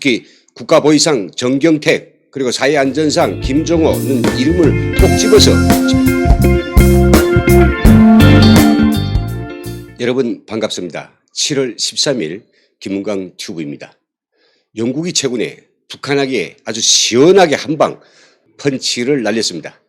특히 국가보위상 정경택 그리고 사회안전상 김정호는 이름을 꼭 집어서 여러분 반갑습니다. 7월 13일 김은광 튜브입니다. 영국이 최근에 북한에게 아주 시원하게 한방 펀치를 날렸습니다.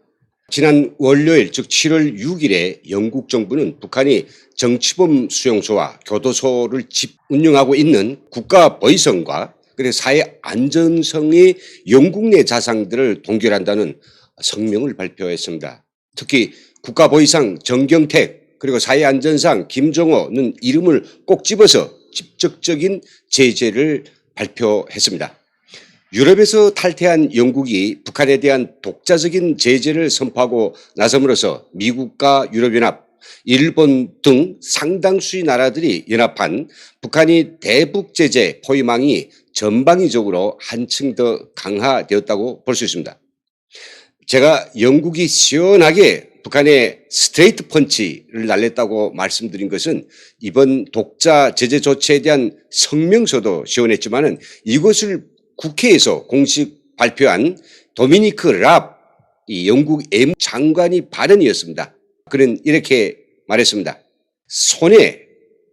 지난 월요일 즉 7월 6일에 영국 정부는 북한이 정치범 수용소와 교도소를 운영하고 있는 국가보위성과 그리고 사회안전성의 영국 내 자산들을 동결한다는 성명을 발표했습니다. 특히 국가보위상 정경택 그리고 사회안전상 김정호는 이름을 꼭 집어서 직접적인 제재를 발표했습니다. 유럽에서 탈퇴한 영국이 북한에 대한 독자적인 제재를 선포하고 나섬으로써 미국과 유럽연합, 일본 등 상당수의 나라들이 연합한 북한이 대북 제재 포위망이 전방위적으로 한층 더 강화되었다고 볼 수 있습니다. 제가 영국이 시원하게 북한에 스트레이트 펀치를 날렸다고 말씀드린 것은 이번 독자 제재 조치에 대한 성명서도 시원했지만은 이것을 국회에서 공식 발표한 도미니크 랍 이 영국 외무장관이 발언이었습니다. 그는 이렇게 말했습니다. 손에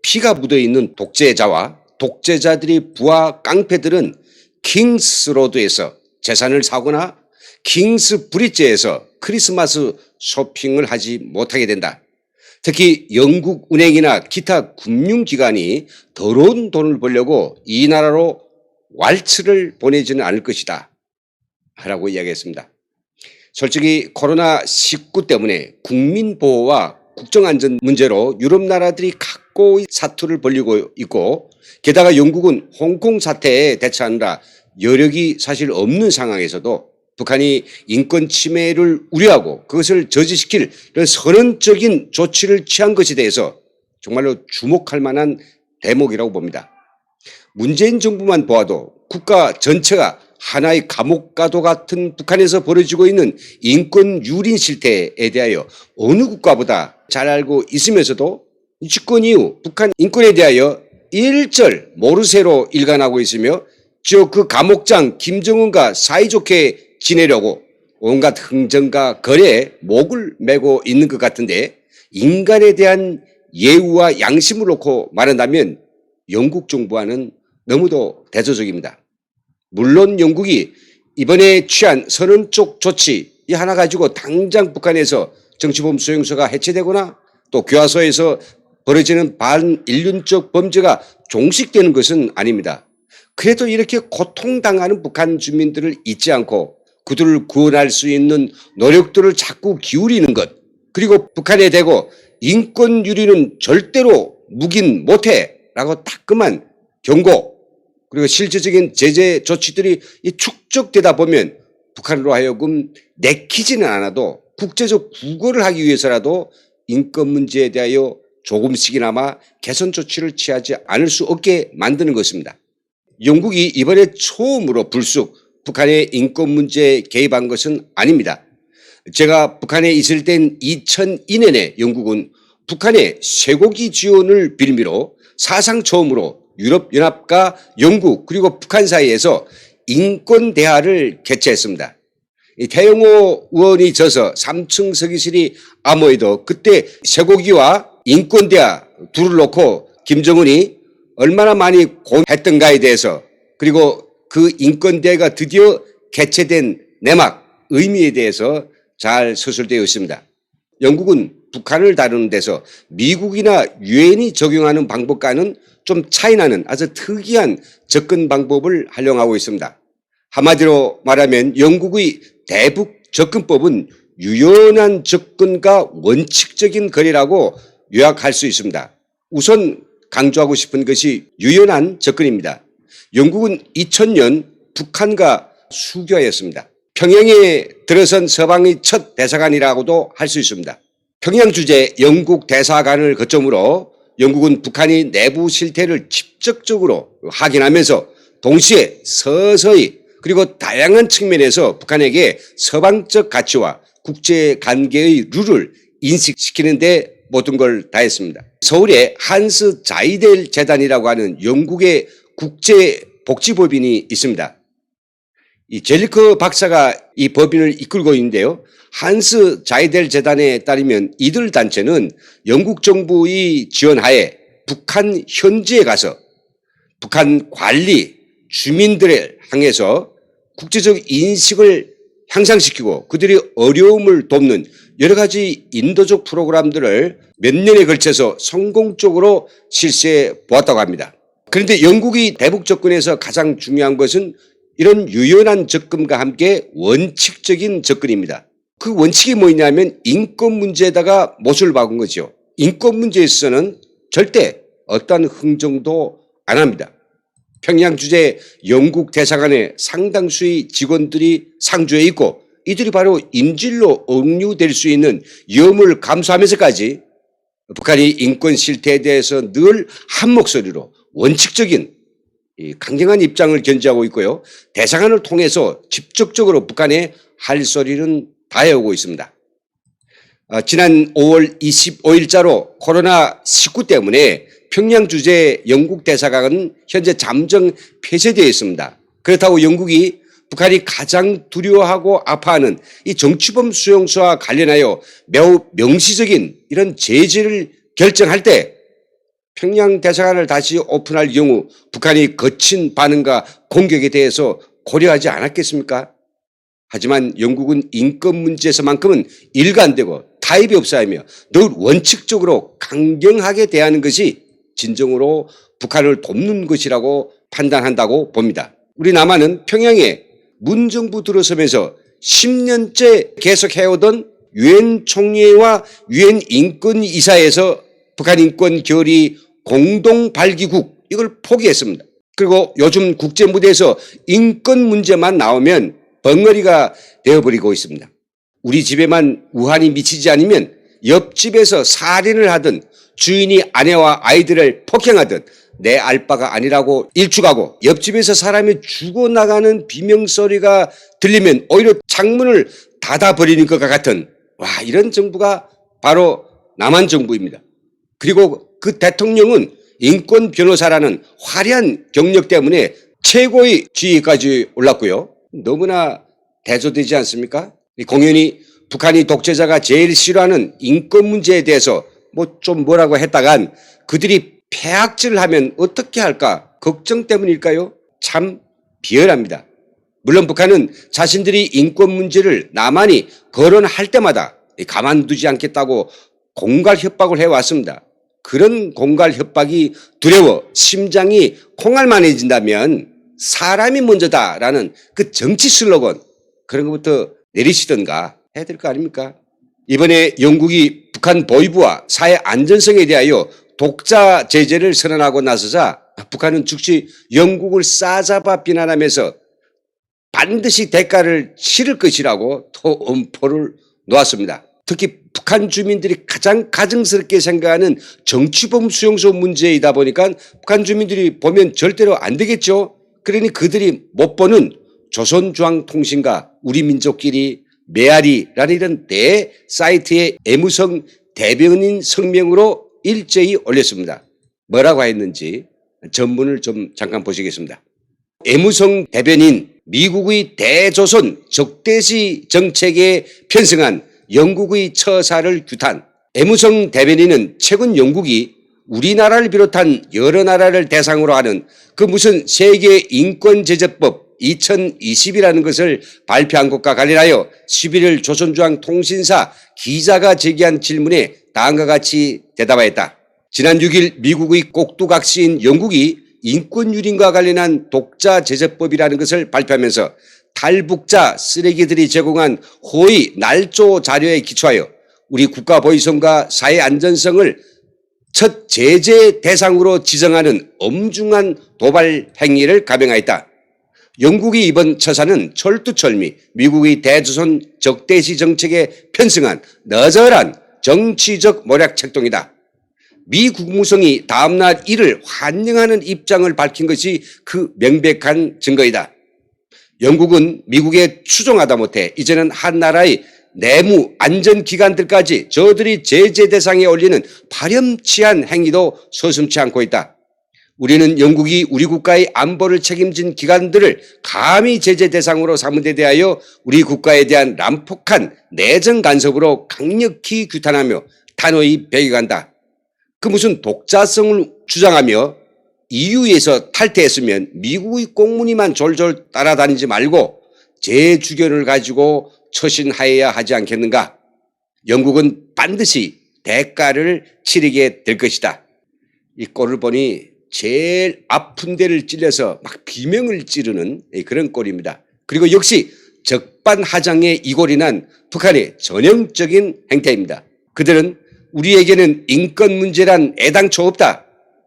피가 묻어있는 독재자와 독재자들의 부하 깡패들은 킹스로드에서 재산을 사거나 킹스 브릿지에서 크리스마스 쇼핑을 하지 못하게 된다. 특히 영국 은행이나 기타 금융기관이 더러운 돈을 벌려고 이 나라로 왈츠를 보내지는 않을 것이다 라고 이야기했습니다. 솔직히 코로나19 때문에 국민보호와 국정안전 문제로 유럽 나라들이 각고의 사투를 벌이고 있고 게다가 영국은 홍콩 사태에 대처하느라 여력이 사실 없는 상황에서도 북한이 인권 침해를 우려하고 그것을 저지시킬 이런 선언적인 조치를 취한 것에 대해서 정말로 주목할 만한 대목이라고 봅니다. 문재인 정부만 보아도 국가 전체가 하나의 감옥과도 같은 북한에서 벌어지고 있는 인권 유린 실태에 대하여 어느 국가보다 잘 알고 있으면서도 집권 이후 북한 인권에 대하여 일절 모르쇠로 일관하고 있으며 즉 그 감옥장 김정은과 사이좋게 지내려고 온갖 흥정과 거래에 목을 메고 있는 것 같은데 인간에 대한 예우와 양심을 놓고 말한다면 영국 정부와는 너무도 대조적입니다. 물론 영국이 이번에 취한 선언적 조치 이 하나 가지고 당장 북한에서 정치범 수용소가 해체되거나 또 교화소에서 벌어지는 반인륜적 범죄가 종식되는 것은 아닙니다. 그래도 이렇게 고통당하는 북한 주민들을 잊지 않고 그들을 구원할 수 있는 노력들을 자꾸 기울이는 것 그리고 북한에 대고 인권 유리는 절대로 묵인 못해 라고 따끔한 경고 그리고 실질적인 제재 조치들이 축적되다 보면 북한으로 하여금 내키지는 않아도 국제적 구걸을 하기 위해서라도 인권 문제에 대하여 조금씩이나마 개선 조치를 취하지 않을 수 없게 만드는 것입니다. 영국이 이번에 처음으로 불쑥 북한의 인권 문제에 개입한 것은 아닙니다. 제가 북한에 있을 땐 2002년에 영국은 북한의 쇠고기 지원을 빌미로 사상 처음으로 유럽연합과 영국 그리고 북한 사이에서 인권대화를 개최했습니다. 태영호 의원이 져서 3층 서기실이 암호에도 그때 쇠고기와 인권대화 둘을 놓고 김정은이 얼마나 많이 고민했던가에 대해서 그리고 그 인권대회가 드디어 개최된 내막 의미에 대해서 잘 서술되어 있습니다. 영국은 북한을 다루는 데서 미국이나 유엔이 적용하는 방법과는 좀 차이나는 아주 특이한 접근 방법을 활용하고 있습니다. 한마디로 말하면 영국의 대북 접근법은 유연한 접근과 원칙적인 거래라고 요약할 수 있습니다. 우선 강조하고 싶은 것이 유연한 접근입니다. 영국은 2000년 북한과 수교하였습니다. 평양에 들어선 서방의 첫 대사관이라고도 할 수 있습니다. 평양 주재 영국 대사관을 거점으로 영국은 북한이 내부 실태를 직접적으로 확인하면서 동시에 서서히 그리고 다양한 측면에서 북한에게 서방적 가치와 국제관계의 룰을 인식시키는 데 모든 걸 다했습니다. 서울에 한스 자이델 재단이라고 하는 영국의 국제 복지법인이 있습니다. 이 젤리커 박사가 이 법인을 이끌고 있는데요. 한스 자이델 재단에 따르면 이들 단체는 영국 정부의 지원하에 북한 현지에 가서 북한 관리, 주민들을 향해서 국제적 인식을 향상시키고 그들의 어려움을 돕는 여러 가지 인도적 프로그램들을 몇 년에 걸쳐서 성공적으로 실시해 보았다고 합니다. 그런데 영국이 대북 접근에서 가장 중요한 것은 이런 유연한 접근과 함께 원칙적인 접근입니다. 그 원칙이 뭐냐면 인권 문제에다가 못을 박은 거죠. 인권 문제에 있어서는 절대 어떠한 흥정도 안 합니다. 평양 주재 영국 대사관의 상당수의 직원들이 상주해 있고 이들이 바로 인질로 억류될 수 있는 위험을 감수하면서까지 북한이 인권 실태에 대해서 늘 한 목소리로 원칙적인 강경한 입장을 견지하고 있고요. 대사관을 통해서 직접적으로 북한에 할 소리는 다 해오고 있습니다. 지난 5월 25일자로 코로나19 때문에 평양 주재 영국 대사관은 현재 잠정 폐쇄되어 있습니다. 그렇다고 영국이 북한이 가장 두려워하고 아파하는 이 정치범 수용소와 관련하여 매우 명시적인 이런 제재를 결정할 때 평양 대사관을 다시 오픈할 경우 북한이 거친 반응과 공격에 대해서 고려하지 않았겠습니까? 하지만 영국은 인권 문제에서만큼은 일관되고 타협이 없어야 하며 늘 원칙적으로 강경하게 대하는 것이 진정으로 북한을 돕는 것이라고 판단한다고 봅니다. 우리 남한은 평양에 문 정부 들어서면서 10년째 계속 해오던 유엔 총회와 유엔 인권이사에서 북한 인권 결의 공동 발기국 이걸 포기했습니다. 그리고 요즘 국제 무대에서 인권 문제만 나오면 벙어리가 되어버리고 있습니다. 우리 집에만 우한이 미치지 않으면 옆집에서 살인을 하든 주인이 아내와 아이들을 폭행하든 내 알바가 아니라고 일축하고 옆집에서 사람이 죽어나가는 비명소리가 들리면 오히려 창문을 닫아버리는 것과 같은 이런 정부가 바로 남한 정부입니다. 그리고 그 대통령은 인권 변호사라는 화려한 경력 때문에 최고의 지위까지 올랐고요. 너무나 대조되지 않습니까? 공연히 북한이 독재자가 제일 싫어하는 인권 문제에 대해서 좀 뭐라고 했다간 그들이 폐악질을 하면 어떻게 할까 걱정 때문일까요? 참 비열합니다. 물론 북한은 자신들이 인권 문제를 남한이 거론할 때마다 가만두지 않겠다고 공갈 협박을 해왔습니다. 그런 공갈 협박이 두려워 심장이 콩알만해진다면 사람이 먼저다라는 그 정치 슬로건 그런 것부터 내리시던가 해야 될 거 아닙니까? 이번에 영국이 북한 보위부와 사회 안전성에 대하여 독자 제재를 선언하고 나서자 북한은 즉시 영국을 싸잡아 비난하면서 반드시 대가를 치를 것이라고 또 엄포를 놓았습니다. 특히 북한 주민들이 가장 가증스럽게 생각하는 정치범 수용소 문제이다 보니까 북한 주민들이 보면 절대로 안 되겠죠. 그러니 그들이 못 보는 조선중앙통신과 우리 민족끼리 메아리라는 이런 대 사이트에 애무성 대변인 성명으로 일제히 올렸습니다. 뭐라고 했는지 전문을 좀 잠깐 보시겠습니다. 애무성 대변인 미국의 대조선 적대시 정책에 편승한 영국의 처사를 규탄. 애무성 대변인은 최근 영국이 우리나라를 비롯한 여러 나라를 대상으로 하는 그 무슨 세계 인권제재법 2020이라는 것을 발표한 것과 관련하여 11일 조선중앙통신사 기자가 제기한 질문에 다음과 같이 대답하였다. 지난 6일 미국의 꼭두각시인 영국이 인권유린과 관련한 독자제재법이라는 것을 발표하면서 탈북자 쓰레기들이 제공한 허위 날조 자료에 기초하여 우리 국가보위성과 사회안전성을 첫 제재 대상으로 지정하는 엄중한 도발 행위를 감행하였다. 영국이 이번 처사는 철두철미 미국의 대조선 적대시 정책에 편승한 너절한 정치적 모략책동이다. 미 국무성이 다음날 이를 환영하는 입장을 밝힌 것이 그 명백한 증거이다. 영국은 미국에 추종하다 못해 이제는 한 나라의 내무 안전기관들까지 저들이 제재 대상에 올리는 파렴치한 행위도 서슴지 않고 있다. 우리는 영국이 우리 국가의 안보를 책임진 기관들을 감히 제재 대상으로 삼은 데 대하여 우리 국가에 대한 난폭한 내정 간섭으로 강력히 규탄하며 단호히 배격한다. 그 무슨 독자성을 주장하며 EU에서 탈퇴했으면 미국의 꽁무니만 졸졸 따라다니지 말고 제 주견을 가지고 처신하여야 하지 않겠는가? 영국은 반드시 대가를 치르게 될 것이다. 이 꼴을 보니 제일 아픈 데를 찔려서 막 비명을 지르는 그런 꼴입니다. 그리고 역시 적반하장에 이골이 난 북한의 전형적인 행태입니다. 그들은 우리에게는 인권 문제란 애당초 없다.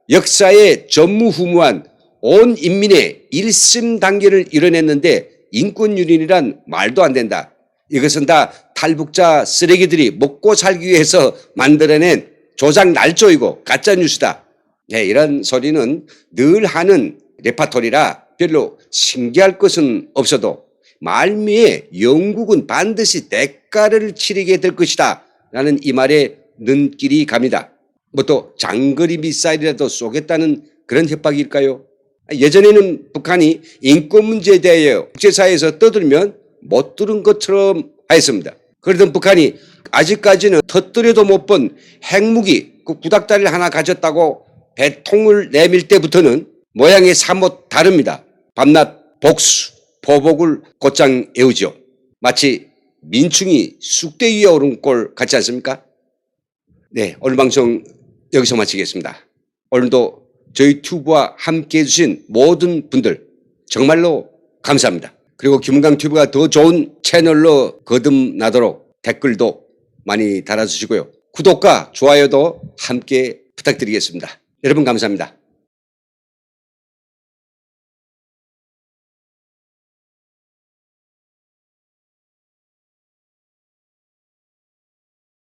역사에 전무후무한 온 인민의 일심단계를 이뤄냈는데 인권유린이란 말도 안 된다. 이것은 다 탈북자 쓰레기들이 먹고 살기 위해서 만들어낸 조작 날조이고 가짜뉴스다. 네, 이런 소리는 늘 하는 레파토리라 별로 신기할 것은 없어도 말미에 영국은 반드시 대가를 치르게 될 것이다 라는 이 말에 눈길이 갑니다. 뭐 또 장거리 미사일이라도 쏘겠다는 그런 협박일까요? 예전에는 북한이 인권 문제에 대하여 국제사회에서 떠들면 못 들은 것처럼 하였습니다. 그러던 북한이 아직까지는 터뜨려도 못 본 핵무기 그 구닥다리를 하나 가졌다고 배통을 내밀 때부터는 모양이 사뭇 다릅니다. 밤낮 복수, 보복을 곧장 애우죠. 마치 민충이 쑥대 위에 오른 꼴 같지 않습니까? 네, 오늘 방송 여기서 마치겠습니다. 오늘도 저희 튜브와 함께 해주신 모든 분들 정말로 감사합니다. 그리고 김은강 튜브가 더 좋은 채널로 거듭나도록 댓글도 많이 달아주시고요. 구독과 좋아요도 함께 부탁드리겠습니다. 여러분 감사합니다.